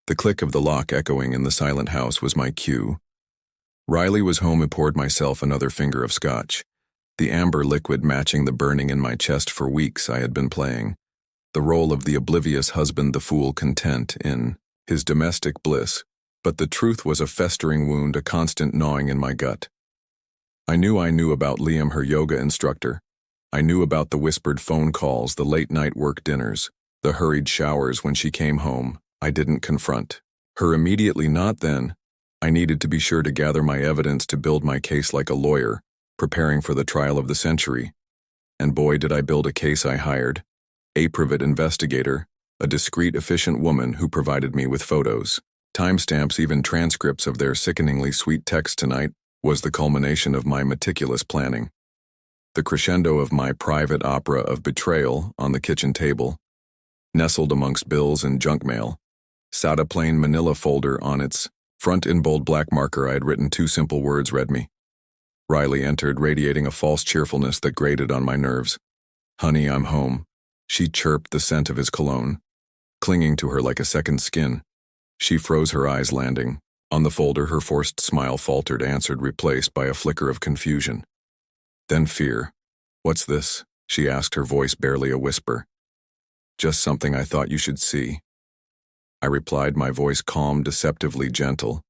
The click of the lock echoing in the silent house was my cue. Riley was home and poured myself another finger of scotch, the amber liquid matching the burning in my chest for weeks I had been playing, the role of the oblivious husband, the fool content in his domestic bliss, but the truth was a festering wound, a constant gnawing in my gut. I knew about Liam, her yoga instructor. I knew about the whispered phone calls, the late-night work dinners, the hurried showers when she came home. I didn't confront her immediately, not then. I needed to be sure to gather my evidence to build my case like a lawyer, preparing for the trial of the century. And boy, did I build a case. I hired a private investigator, a discreet, efficient woman who provided me with photos, timestamps, even transcripts of their sickeningly sweet text. Tonight was the culmination of my meticulous planning. The crescendo of my private opera of betrayal on the kitchen table. Nestled amongst bills and junk mail, sat a plain manila folder. On its front, in bold black marker, I had written two simple words: read me. Riley entered, radiating a false cheerfulness that grated on my nerves. "Honey, I'm home," she chirped, the scent of his cologne clinging to her like a second skin. She froze, her eyes landing on the folder. Her forced smile faltered, answered, replaced by a flicker of confusion. Then fear. "What's this?" she asked, her voice barely a whisper. "Just something I thought you should see," I replied, my voice calm, deceptively gentle.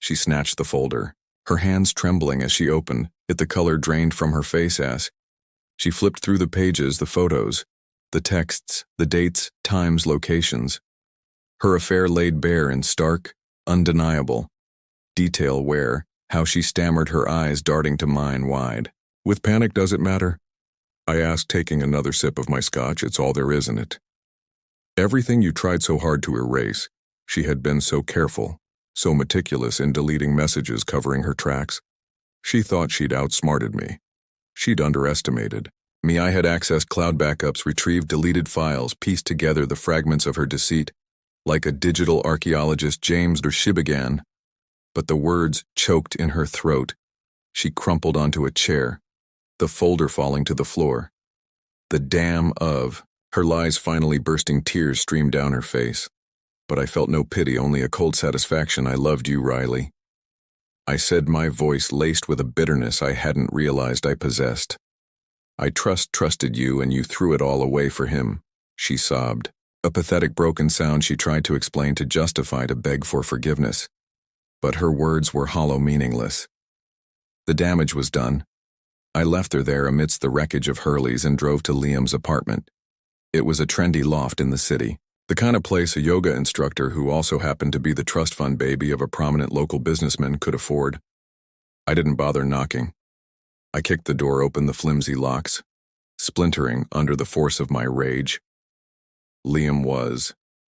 She snatched the folder, her hands trembling as she opened it. The color drained from her face as she flipped through the pages, the photos, the texts, the dates, times, locations. Her affair laid bare in stark, undeniable detail. Where, how, she stammered, her eyes darting to mine wide. "With panic, does it matter?" I asked, taking another sip of my scotch. "It's all there is in it. Everything you tried so hard to erase." She had been so careful, so meticulous in deleting messages, covering her tracks. She thought she'd outsmarted me. She'd underestimated me. I had accessed cloud backups, retrieved deleted files, pieced together the fragments of her deceit, like a digital archaeologist. "James," she began, but the words choked in her throat. She crumpled onto a chair, the folder falling to the floor. The damn of her lies finally bursting. Tears streamed down her face. But I felt no pity, only a cold satisfaction. "I loved you, Riley," I said, my voice laced with a bitterness I hadn't realized I possessed. "I trusted you, and you threw it all away for him," she sobbed. A pathetic broken sound she tried to explain, to justify, to beg for forgiveness. But her words were hollow, meaningless. The damage was done. I left her there amidst the wreckage of Hurley's and drove to Liam's apartment. It was a trendy loft in the city, the kind of place a yoga instructor who also happened to be the trust fund baby of a prominent local businessman could afford. I didn't bother knocking. I kicked the door open, the flimsy locks splintering under the force of my rage. Liam was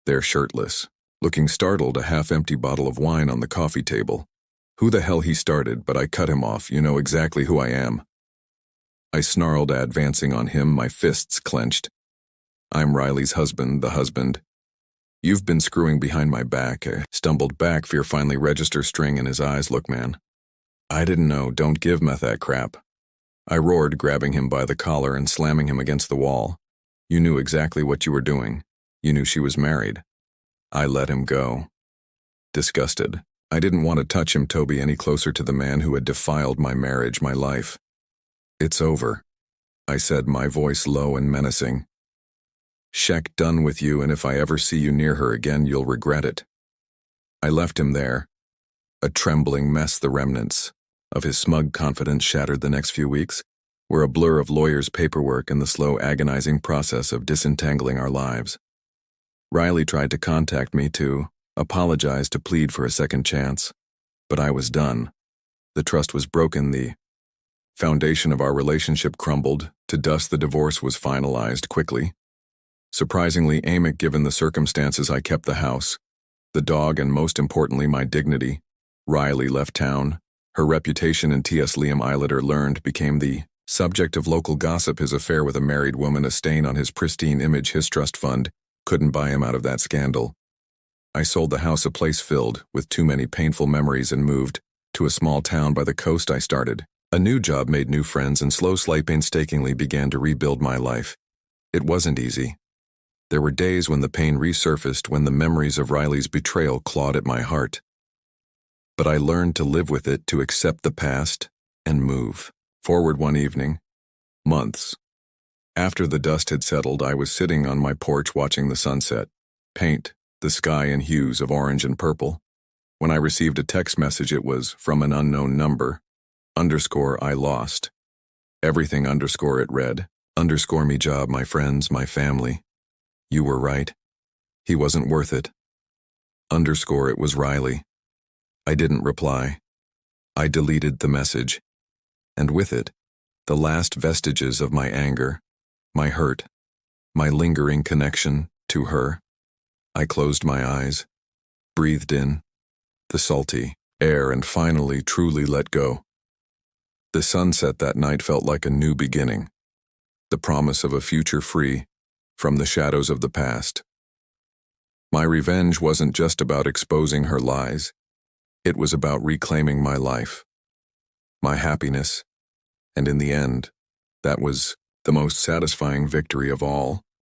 there, shirtless, looking startled, a half-empty bottle of wine on the coffee table. "Who the hell," he started, but I cut him off. "You know exactly who I am," I snarled, advancing on him, my fists clenched. "I'm Riley's husband, the husband. You've been screwing behind my back." I stumbled back, fear finally register string in his eyes. "Look, man, I didn't know. Don't give Meth that crap," I roared, grabbing him by the collar and slamming him against the wall. "You knew exactly what you were doing. You knew she was married." I let him go. Disgusted, I didn't want to touch him, Toby, any closer to the man who had defiled my marriage, my life. "It's over," I said, my voice low and menacing. "Sheck, done with you, and if I ever see you near her again, you'll regret it." I left him there, a trembling mess. The remnants of his smug confidence shattered. The next few weeks were a blur of lawyers' paperwork and the slow, agonizing process of disentangling our lives. Riley tried to contact me to apologize, to plead for a second chance, but I was done. The trust was broken. The foundation of our relationship crumbled to dust. The divorce was finalized quickly. Surprisingly amic given the circumstances. I kept the house, the dog, and most importantly, my dignity. Riley left town. Her reputation in T.S. Liam, I later learned, became the subject of local gossip. His affair with a married woman, a stain on his pristine image. His trust fund couldn't buy him out of that scandal. I sold the house, a place filled with too many painful memories, and moved to a small town by the coast. I started a new job, made new friends, and painstakingly began to rebuild my life. It wasn't easy. There were days when the pain resurfaced, when the memories of Riley's betrayal clawed at my heart. But I learned to live with it, to accept the past and move forward. One evening, months after the dust had settled, I was sitting on my porch watching the sunset paint the sky in hues of orange and purple, when I received a text message. It was from an unknown number. _I lost everything. It read, _me job, my friends, my family. You were right. He wasn't worth it. It was Riley. I didn't reply. I deleted the message, and with it, the last vestiges of my anger, my hurt, my lingering connection to her. I closed my eyes, breathed in the salty air, and finally truly let go. The sunset that night felt like a new beginning, the promise of a future free from the shadows of the past. My revenge wasn't just about exposing her lies. It was about reclaiming my life, my happiness, and in the end, that was the most satisfying victory of all.